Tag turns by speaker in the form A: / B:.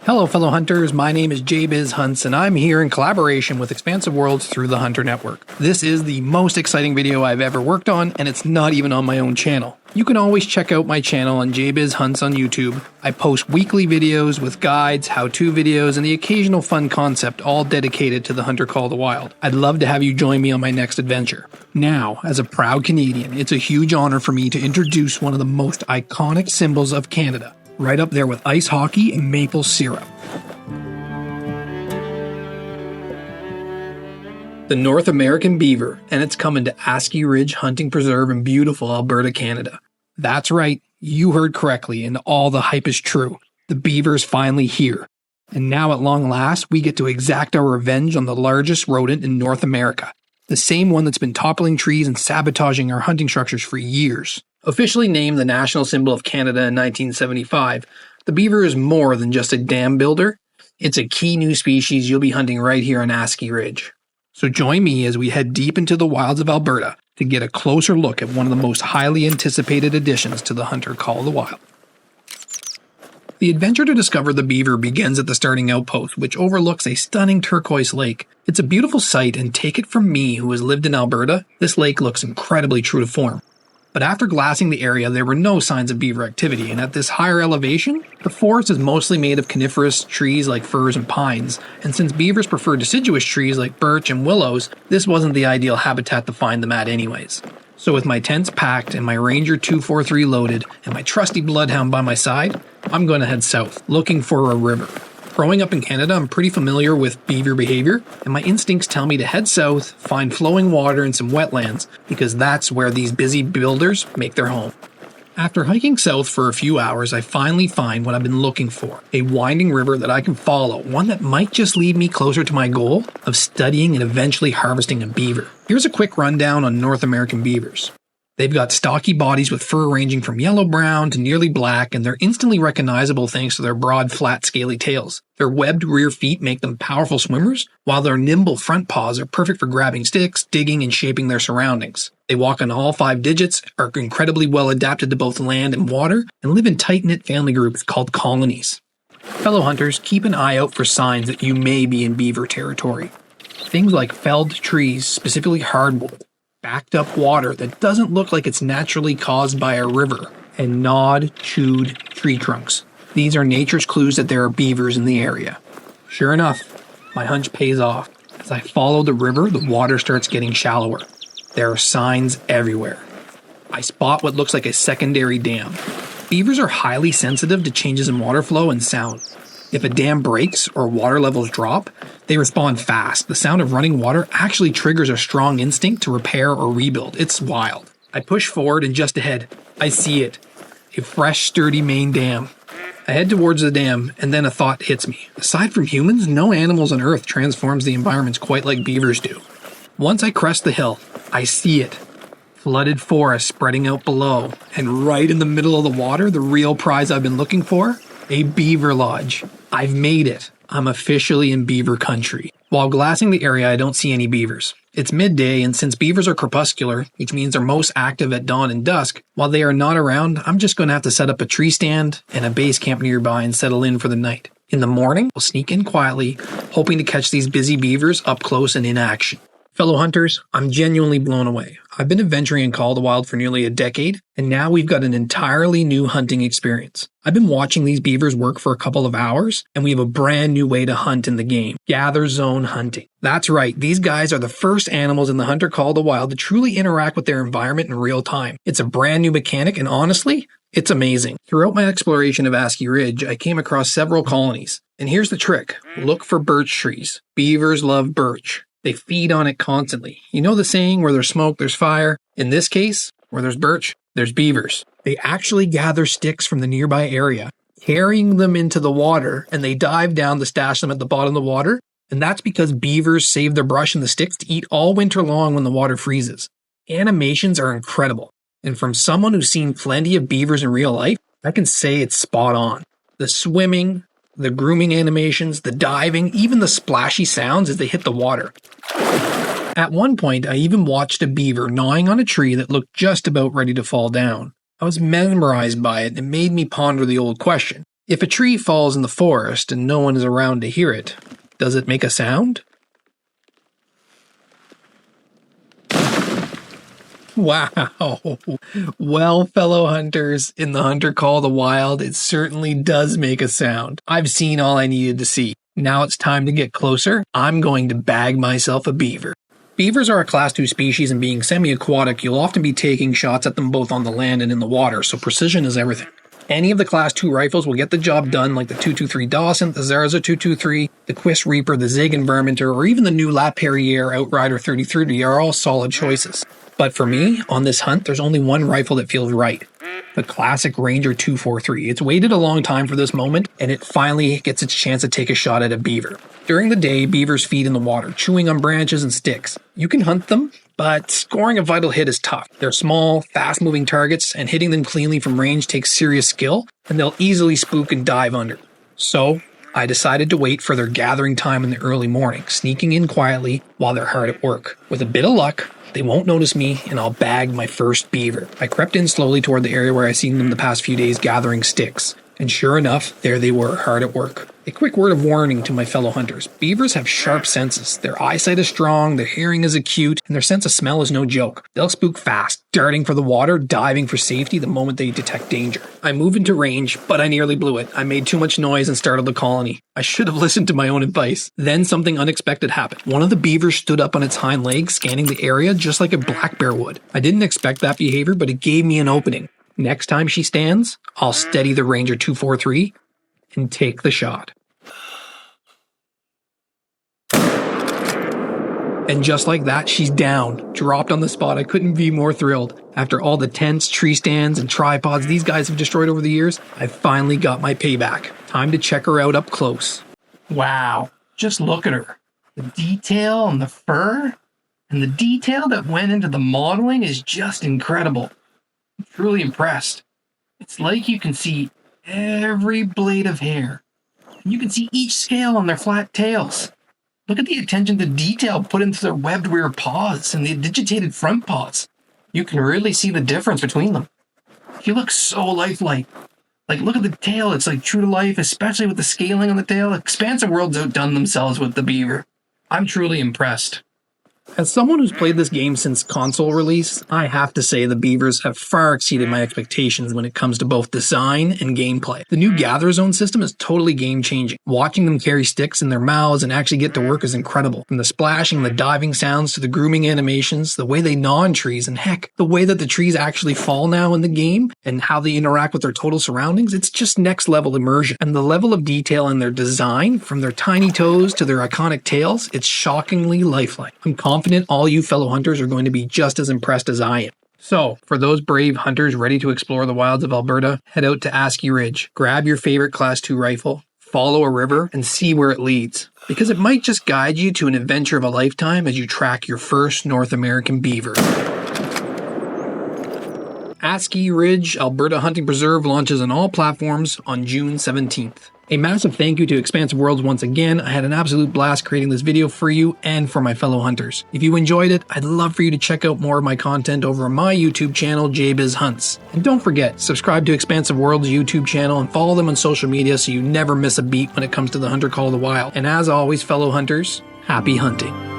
A: Hello fellow hunters, my name is JBiz Hunts and I'm here in collaboration with Expansive Worlds through the Hunter Network. This is the most exciting video I've ever worked on and it's not even on my own channel. You can always check out my channel on JBiz Hunts on YouTube. I post weekly videos with guides, how-to videos, and the occasional fun concept all dedicated to the hunter call of the wild. I'd love to have you join me on my next adventure. Now, as a proud Canadian, it's a huge honor for me to introduce one of the most iconic symbols of Canada. Right up there with ice hockey and maple syrup. The North American beaver, and it's coming to Askey Ridge Hunting Preserve in beautiful Alberta, Canada. That's right, you heard correctly, and all the hype is true. The beaver's finally here. And now at long last, we get to exact our revenge on the largest rodent in North America. The same one that's been toppling trees and sabotaging our hunting structures for years. Officially named the national symbol of Canada in 1975, the beaver is more than just a dam builder. It's a key new species you'll be hunting right here on Askey Ridge. So join me as we head deep into the wilds of Alberta to get a closer look at one of the most highly anticipated additions to the hunter call of the wild. The adventure to discover the beaver begins at the starting outpost, which overlooks a stunning turquoise lake. It's a beautiful sight, and take it from me who has lived in Alberta, this lake looks incredibly true to form. But after glassing the area, there were no signs of beaver activity, and at this higher elevation, the forest is mostly made of coniferous trees like firs and pines, and since beavers prefer deciduous trees like birch and willows, this wasn't the ideal habitat to find them at anyways. So with my tents packed and my Ranger 243 loaded and my trusty bloodhound by my side, I'm going to head south, looking for a river. Growing up in Canada, I'm pretty familiar with beaver behavior, and my instincts tell me to head south, find flowing water and some wetlands, because that's where these busy builders make their home. After hiking south for a few hours, I finally find what I've been looking for, a winding river that I can follow, one that might just lead me closer to my goal of studying and eventually harvesting a beaver. Here's a quick rundown on North American beavers. They've got stocky bodies with fur ranging from yellow-brown to nearly black, and they're instantly recognizable thanks to their broad, flat, scaly tails. Their webbed rear feet make them powerful swimmers, while their nimble front paws are perfect for grabbing sticks, digging, and shaping their surroundings. They walk on all 5 digits, are incredibly well adapted to both land and water, and live in tight-knit family groups called colonies. Fellow hunters, keep an eye out for signs that you may be in beaver territory. Things like felled trees, specifically hardwood, backed up water that doesn't look like it's naturally caused by a river, and gnawed, chewed tree trunks. These are nature's clues that there are beavers in the area. Sure enough, my hunch pays off. As I follow the river, the water starts getting shallower. There are signs everywhere. I spot what looks like a secondary dam. Beavers are highly sensitive to changes in water flow and sound. If a dam breaks or water levels drop, they respond fast. The sound of running water actually triggers a strong instinct to repair or rebuild. It's wild. I push forward and just ahead, I see it. A fresh, sturdy main dam. I head towards the dam and then a thought hits me. Aside from humans, no animals on Earth transforms the environments quite like beavers do. Once I crest the hill, I see it. Flooded forest spreading out below, and right in the middle of the water, the real prize I've been looking for, a beaver lodge. I've made it. I'm officially in beaver country. While glassing the area, I don't see any beavers. It's midday, and since beavers are crepuscular, which means they're most active at dawn and dusk, while they are not around, I'm just going to have to set up a tree stand and a base camp nearby and settle in for the night. In the morning, we'll sneak in quietly, hoping to catch these busy beavers up close and in action. Fellow hunters, I'm genuinely blown away. I've been adventuring in Call of the Wild for nearly a decade, and now we've got an entirely new hunting experience. I've been watching these beavers work for a couple of hours, and we have a brand new way to hunt in the game. Gather zone hunting. That's right, these guys are the first animals in the hunter Call of the Wild to truly interact with their environment in real time. It's a brand new mechanic, and honestly, it's amazing. Throughout my exploration of Askey Ridge, I came across several colonies. And here's the trick. Look for birch trees. Beavers love birch. They feed on it constantly. You know the saying, where there's smoke, there's fire? In this case, where there's birch, there's beavers. They actually gather sticks from the nearby area, carrying them into the water, and they dive down to stash them at the bottom of the water. And that's because beavers save their brush and the sticks to eat all winter long when the water freezes. Animations are incredible. And from someone who's seen plenty of beavers in real life, I can say it's spot on. The swimming, the grooming animations, the diving, even the splashy sounds as they hit the water. At one point, I even watched a beaver gnawing on a tree that looked just about ready to fall down. I was mesmerized by it and it made me ponder the old question, If a tree falls in the forest and no one is around to hear it, does it make a sound? Wow. Well, fellow hunters, in the Hunter Call of the Wild, it certainly does make a sound. I've seen all I needed to see. Now it's time to get closer. I'm going to bag myself a beaver. Beavers are a Class 2 species, and being semi-aquatic, you'll often be taking shots at them both on the land and in the water, so precision is everything. Any of the Class 2 rifles will get the job done, like the 223 Dawson, the Zarza 223, the Quist Reaper, the Zig Environmentor, or even the new La Perriere Outrider 3030 are all solid choices. But for me, on this hunt, there's only one rifle that feels right. The classic Ranger 243. It's waited a long time for this moment, and it finally gets its chance to take a shot at a beaver. During the day, beavers feed in the water, chewing on branches and sticks. You can hunt them, but scoring a vital hit is tough. They're small, fast-moving targets, and hitting them cleanly from range takes serious skill, and they'll easily spook and dive under. So, I decided to wait for their gathering time in the early morning, sneaking in quietly while they're hard at work. With a bit of luck, they won't notice me, and I'll bag my first beaver. I crept in slowly toward the area where I've seen them the past few days gathering sticks. And sure enough, there they were, hard at work. A quick word of warning to my fellow hunters. Beavers have sharp senses. Their eyesight is strong, their hearing is acute, and their sense of smell is no joke. They'll spook fast, darting for the water, diving for safety the moment they detect danger. I move into range, but I nearly blew it. I made too much noise and startled the colony. I should have listened to my own advice. Then something unexpected happened. One of the beavers stood up on its hind legs, scanning the area just like a black bear would. I didn't expect that behavior, but it gave me an opening. Next time she stands, I'll steady the Ranger 243 and take the shot. And just like that, she's down, dropped on the spot. I couldn't be more thrilled. After all the tents, tree stands, and tripods these guys have destroyed over the years, I finally got my payback. Time to check her out up close. Wow, just look at her. The detail on the fur and the detail that went into the modeling is just incredible. I'm truly impressed. It's like you can see every blade of hair. And you can see each scale on their flat tails. Look at the attention to detail put into their webbed rear paws and the digitated front paws. You can really see the difference between them. She looks so lifelike. Like, look at the tail. It's like true to life, especially with the scaling on the tail. Expansive World's outdone themselves with the beaver. I'm truly impressed. As someone who's played this game since console release, I have to say the beavers have far exceeded my expectations when it comes to both design and gameplay. The new Gather Zone system is totally game-changing. Watching them carry sticks in their mouths and actually get to work is incredible. From the splashing and the diving sounds to the grooming animations, the way they gnaw on trees, and heck, the way that the trees actually fall now in the game, and how they interact with their total surroundings, it's just next-level immersion. And the level of detail in their design, from their tiny toes to their iconic tails, it's shockingly lifelike. I'm confident all you fellow hunters are going to be just as impressed as I am. So, for those brave hunters ready to explore the wilds of Alberta, head out to Askie Ridge, grab your favorite Class 2 rifle, follow a river, and see where it leads. Because it might just guide you to an adventure of a lifetime as you track your first North American beaver. Askie Ridge Alberta Hunting Preserve launches on all platforms on June 17th. A massive thank you to Expansive Worlds once again. I had an absolute blast creating this video for you and for my fellow hunters. If you enjoyed it, I'd love for you to check out more of my content over on my YouTube channel, JBiz Hunts. And don't forget, subscribe to Expansive Worlds' YouTube channel and follow them on social media so you never miss a beat when it comes to the Hunter Call of the Wild. And as always, fellow hunters, happy hunting.